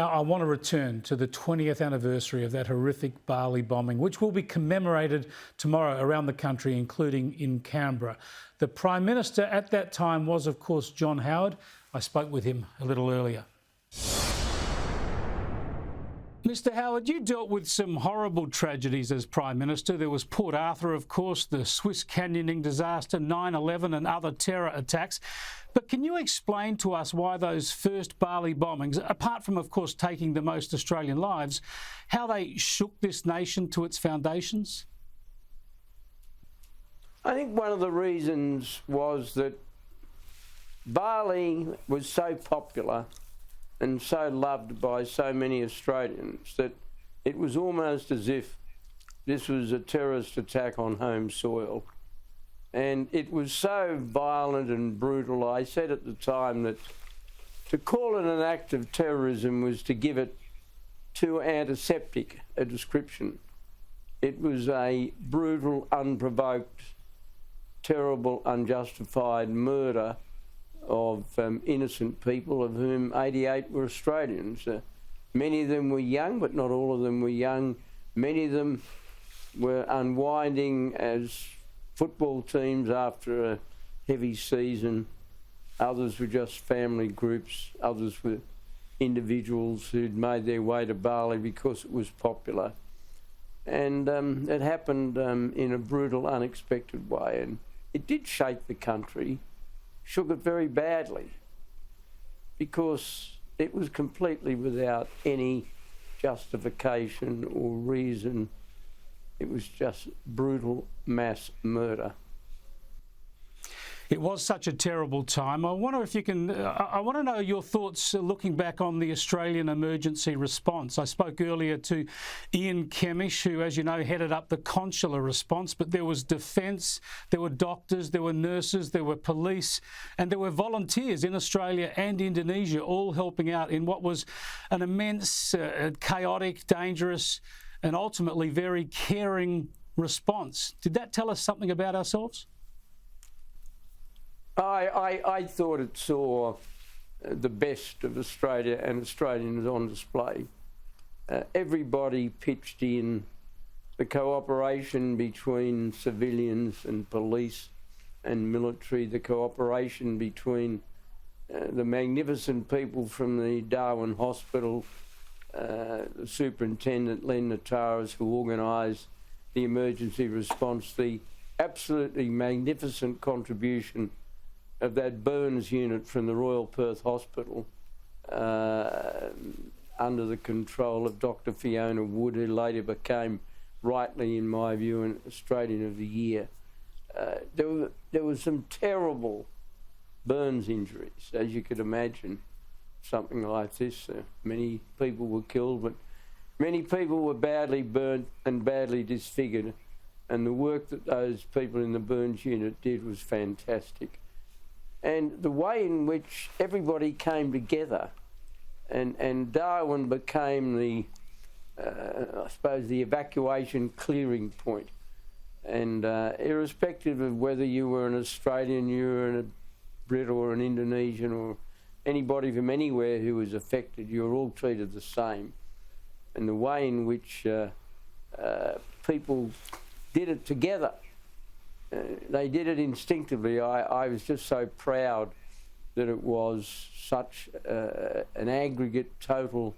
Now, I want to return to the 20th anniversary of that horrific Bali bombing, which will be commemorated tomorrow around the country, including in Canberra. The Prime Minister at that time was, of course, John Howard. I spoke with him a little earlier. Mr. Howard, you dealt with some horrible tragedies as Prime Minister. There was Port Arthur, of course, the Swiss canyoning disaster, 9/11 and other terror attacks. But can you explain to us why those first Bali bombings, apart from, of course, taking the most Australian lives, how they shook this nation to its foundations? I think one of the reasons was that Bali was so popular and so loved by so many Australians that it was almost as if this was a terrorist attack on home soil. And it was so violent and brutal. I said at the time that to call it an act of terrorism was to give it too antiseptic a description. It was a brutal, unprovoked, terrible, unjustified murder of innocent people, of whom 88 were Australians. Many of them were young, but not all of them were young. Many of them were unwinding as football teams after a heavy season. Others were just family groups. Others were individuals who'd made their way to Bali because it was popular. And it happened in a brutal, unexpected way. And it did shake the country, shook it very badly, because it was completely without any justification or reason. It was just brutal mass murder. It was such a terrible time. I wonder if you can, I want to know your thoughts looking back on the Australian emergency response. I spoke earlier to Ian Kemish, who, as you know, headed up the consular response, but there was defence, there were doctors, there were nurses, there were police, and there were volunteers in Australia and Indonesia all helping out in what was an immense, chaotic, dangerous, and ultimately very caring response. Did that tell us something about ourselves? I thought it saw the best of Australia and Australians on display. Everybody pitched in. The cooperation between civilians and police and military, the cooperation between the magnificent people from the Darwin Hospital, the Superintendent Len Nataras, who organised the emergency response, the absolutely magnificent contribution of that burns unit from the Royal Perth Hospital under the control of Dr. Fiona Wood, who later became, rightly in my view, an Australian of the Year. There were some terrible burns injuries, as you could imagine, something like this. Many people were killed, but many people were badly burnt and badly disfigured, and the work that those people in the burns unit did was fantastic. And the way in which everybody came together, and Darwin became the, I suppose, the evacuation clearing point. And irrespective of whether you were an Australian, you were a Brit or an Indonesian or anybody from anywhere who was affected, you were all treated the same. And the way in which people did it together, they did it instinctively. I was just so proud that it was such an aggregate, total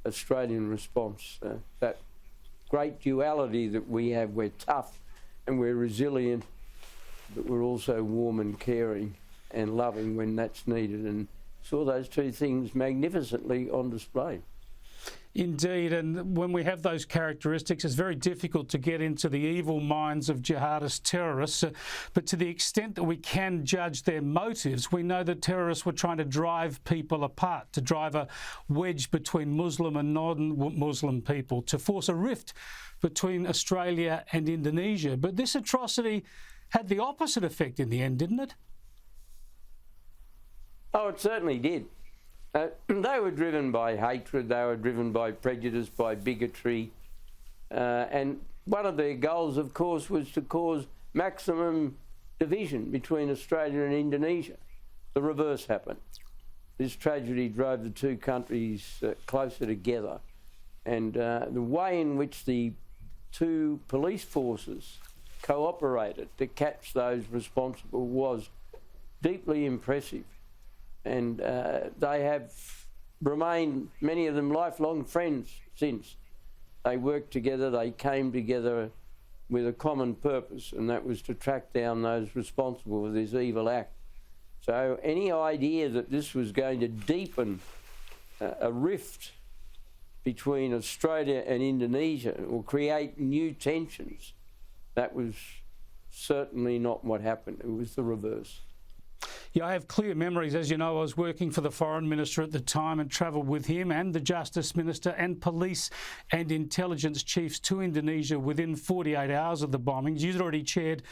Australian response. That great duality that we have. We're tough and we're resilient, but we're also warm and caring and loving when that's needed, and saw those two things magnificently on display. Indeed, and when we have those characteristics, it's very difficult to get into the evil minds of jihadist terrorists, but to the extent that we can judge their motives, we know that terrorists were trying to drive people apart, to drive a wedge between Muslim and non-Muslim people, to force a rift between Australia and Indonesia. But this atrocity had the opposite effect in the end, didn't it? Oh, it certainly did. They were driven by hatred, they were driven by prejudice, by bigotry, and one of their goals, of course, was to cause maximum division between Australia and Indonesia. The reverse happened. this tragedy drove the two countries closer together. And the way in which the two police forces cooperated to catch those responsible was deeply impressive. And they have remained, many of them, lifelong friends since. They worked together, they came together with a common purpose, and that was to track down those responsible for this evil act. So any idea that this was going to deepen a rift between Australia and Indonesia or create new tensions, that was certainly not what happened. It was the reverse. Yeah, I have clear memories. As you know, I was working for the Foreign Minister at the time and travelled with him and the Justice Minister and police and intelligence chiefs to Indonesia within 48 hours of the bombings. You'd already chaired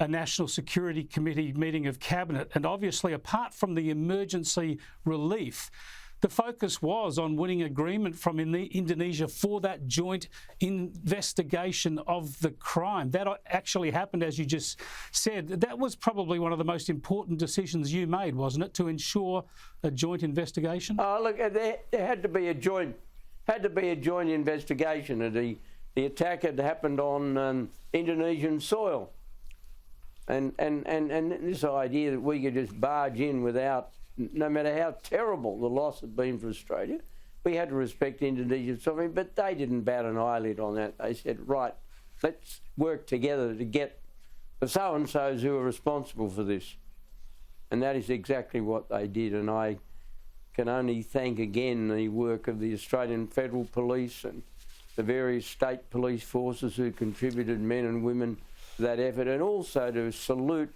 a National Security Committee meeting of Cabinet, and obviously, apart from the emergency relief, the focus was on winning agreement from Indonesia for that joint investigation of the crime. That actually happened, as you just said. That was probably one of the most important decisions you made, wasn't it, to ensure a joint investigation? Oh, look, there had to be a joint investigation. The attack had happened on Indonesian soil, and this idea that we could just barge in without, no matter how terrible the loss had been for Australia, we had to respect Indonesian sovereignty, but they didn't bat an eyelid on that. They said, right, let's work together to get the so-and-sos who are responsible for this. And that is exactly what they did. And I can only thank again the work of the Australian Federal Police and the various state police forces who contributed, men and women, to that effort, and also to salute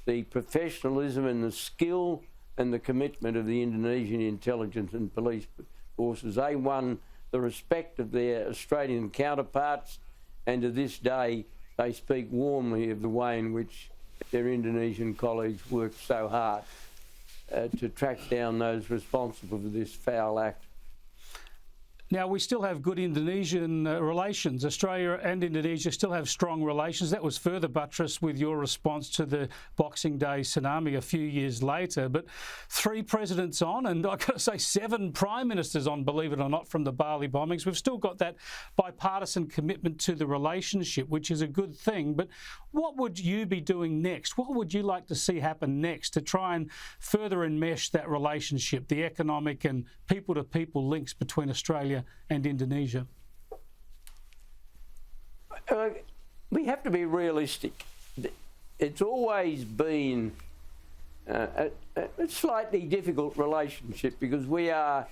the professionalism and the skill and the commitment of the Indonesian intelligence and police forces. They won the respect of their Australian counterparts, and to this day they speak warmly of the way in which their Indonesian colleagues worked so hard to track down those responsible for this foul act. Now, we still have good Indonesian relations. Australia and Indonesia still have strong relations. That was further buttressed with your response to the Boxing Day tsunami a few years later. But 3 presidents on, and I've got to say 7 prime ministers on, believe it or not, from the Bali bombings. We've still got that bipartisan commitment to the relationship, which is a good thing. But what would you be doing next? What would you like to see happen next to try and further enmesh that relationship, the economic and people-to-people links between Australia and Indonesia? We have to be realistic. It's always been a slightly difficult relationship because we are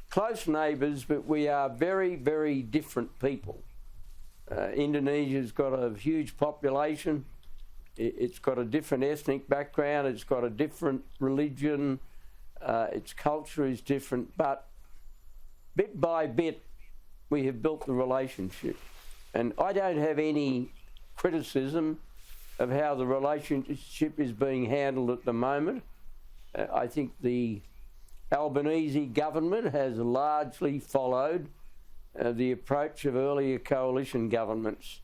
close neighbours, but we are very, very different people. Indonesia's got a huge population. It's got a different ethnic background. It's got a different religion. Its culture is different, but bit by bit, we have built the relationship. And I don't have any criticism of how the relationship is being handled at the moment. I think the Albanese government has largely followed the approach of earlier coalition governments.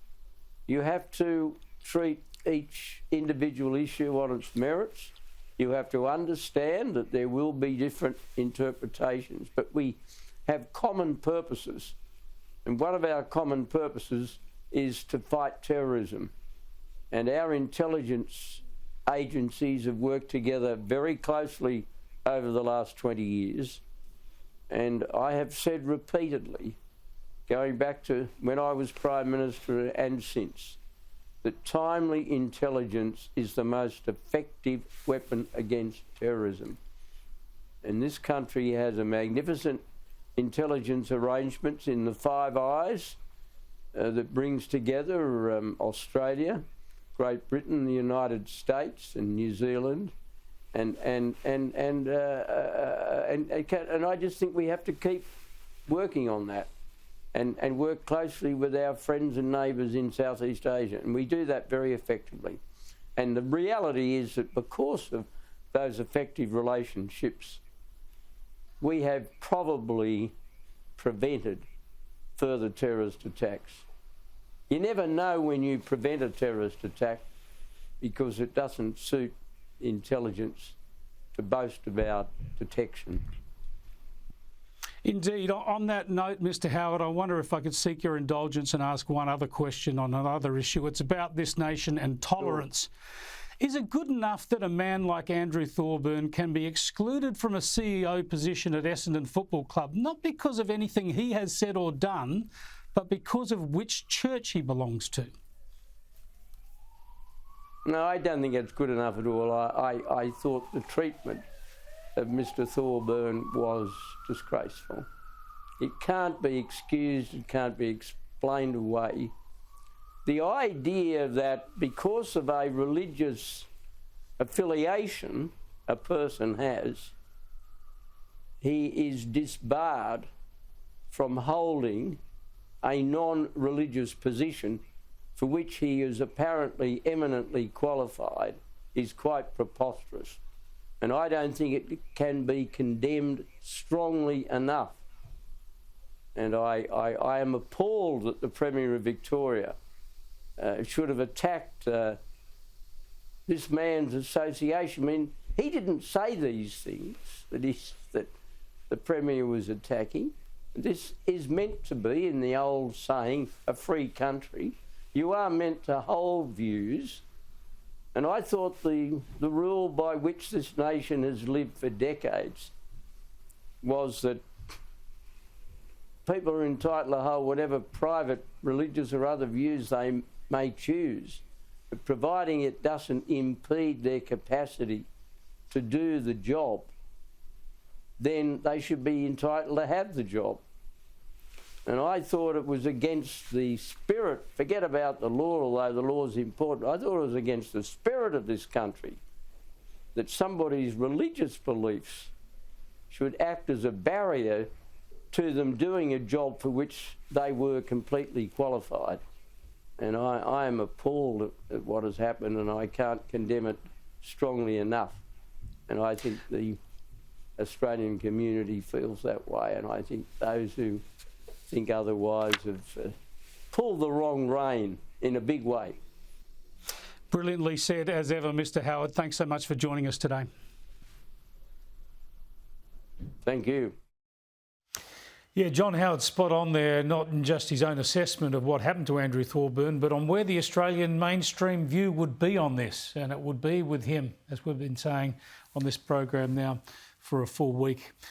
You have to treat each individual issue on its merits. You have to understand that there will be different interpretations, but we have common purposes, and one of our common purposes is to fight terrorism. And our intelligence agencies have worked together very closely over the last 20 years, and I have said repeatedly, going back to when I was Prime Minister and since, that timely intelligence is the most effective weapon against terrorism. And this country has a magnificent intelligence arrangements in the Five Eyes that brings together Australia, Great Britain, the United States, and New Zealand, and I just think we have to keep working on that, and work closely with our friends and neighbours in Southeast Asia, and we do that very effectively. And the reality is that because of those effective relationships, we have probably prevented further terrorist attacks. You never know when you prevent a terrorist attack because it doesn't suit intelligence to boast about detection. Indeed. On that note, Mr. Howard, I wonder if I could seek your indulgence and ask one other question on another issue. It's about this nation and tolerance. Sure. Is it good enough that a man like Andrew Thorburn can be excluded from a CEO position at Essendon Football Club, not because of anything he has said or done, but because of which church he belongs to? No, I don't think it's good enough at all. I thought the treatment of Mr. Thorburn was disgraceful. It can't be excused, it can't be explained away. The idea that because of a religious affiliation a person has, he is disbarred from holding a non-religious position for which he is apparently eminently qualified is quite preposterous. And I don't think it can be condemned strongly enough. And I am appalled that the Premier of Victoria should have attacked this man's association. I mean, he didn't say these things that the Premier was attacking. This is meant to be, in the old saying, a free country. You are meant to hold views. And I thought the rule by which this nation has lived for decades was that people are entitled to hold whatever private, religious or other views they may choose, but providing it doesn't impede their capacity to do the job, then they should be entitled to have the job. And I thought it was against the spirit, forget about the law, although the law is important, I thought it was against the spirit of this country that somebody's religious beliefs should act as a barrier to them doing a job for which they were completely qualified. And I am appalled at what has happened, and I can't condemn it strongly enough. And I think the Australian community feels that way, and I think those who think otherwise have pulled the wrong rein in a big way. Brilliantly said, as ever, Mr. Howard. Thanks so much for joining us today. Thank you. Yeah, John Howard's spot on there, not in just his own assessment of what happened to Andrew Thorburn, but on where the Australian mainstream view would be on this. And it would be with him, as we've been saying on this program now for a full week.